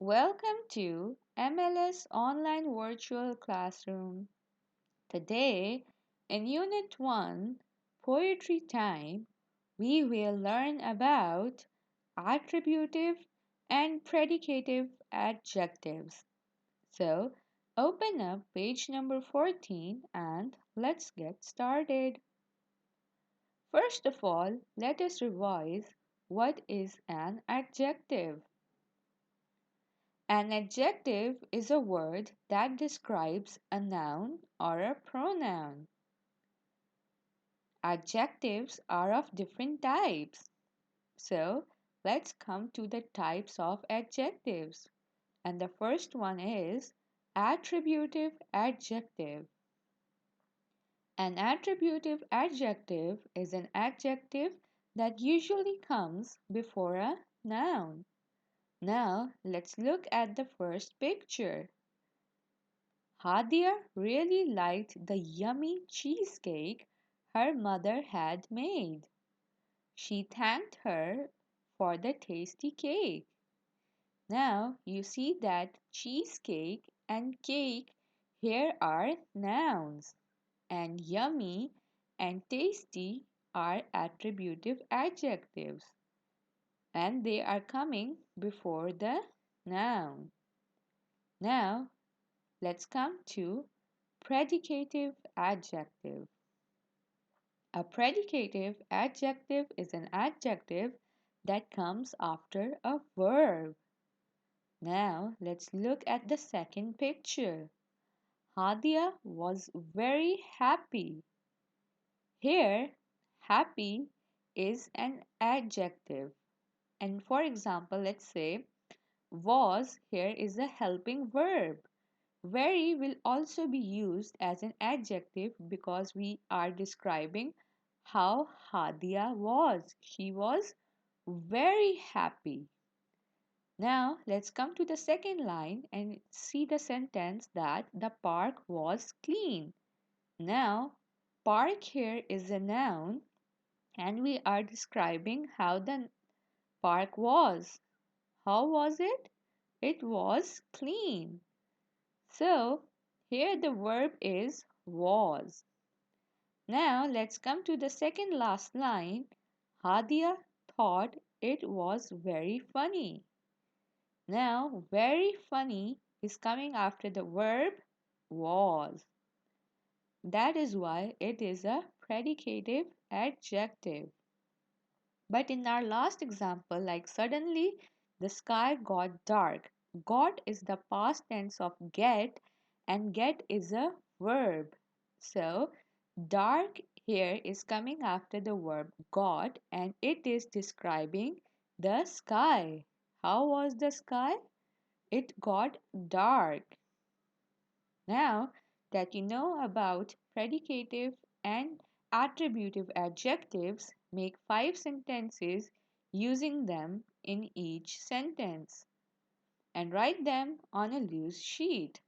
Welcome to MLS Online Virtual Classroom. Today, in Unit 1, Poetry Time, we will learn about attributive and predicative adjectives. So, open up page number 14 and let's get started. First of all, let us revise what is an adjective. An adjective is a word that describes a noun or a pronoun. Adjectives are of different types. So, let's come to the types of adjectives. And the first one is attributive adjective. An attributive adjective is an adjective that usually comes before a noun. Now, let's look at the first picture. Hadia really liked the yummy cheesecake her mother had made. She thanked her for the tasty cake. Now you see that cheesecake and cake here are nouns, and yummy and tasty are attributive adjectives, and they are coming before the noun. Now let's come to predicative adjective. A predicative adjective is an adjective that comes after a verb. Now let's look at the second picture. Hadia was very happy. Here, happy is an adjective. And for example, let's say was here is a helping verb. Very will also be used as an adjective because we are describing how Hadia was. She was very happy. Now let's come to the second line and see the sentence that the park was clean. Now, park here is a noun and we are describing how the park was. How was it? It was clean. So, here the verb is was. Now, let's come to the second last line. Hadia thought it was very funny. Now, very funny is coming after the verb was. That is why it is a predicative adjective. But in our last example, like suddenly the sky got dark. Got is the past tense of get, and get is a verb. So, dark here is coming after the verb got, and it is describing the sky. How was the sky? It got dark. Now that you know about predicative and attributive adjectives, make 5 sentences using them in each sentence and write them on a loose sheet.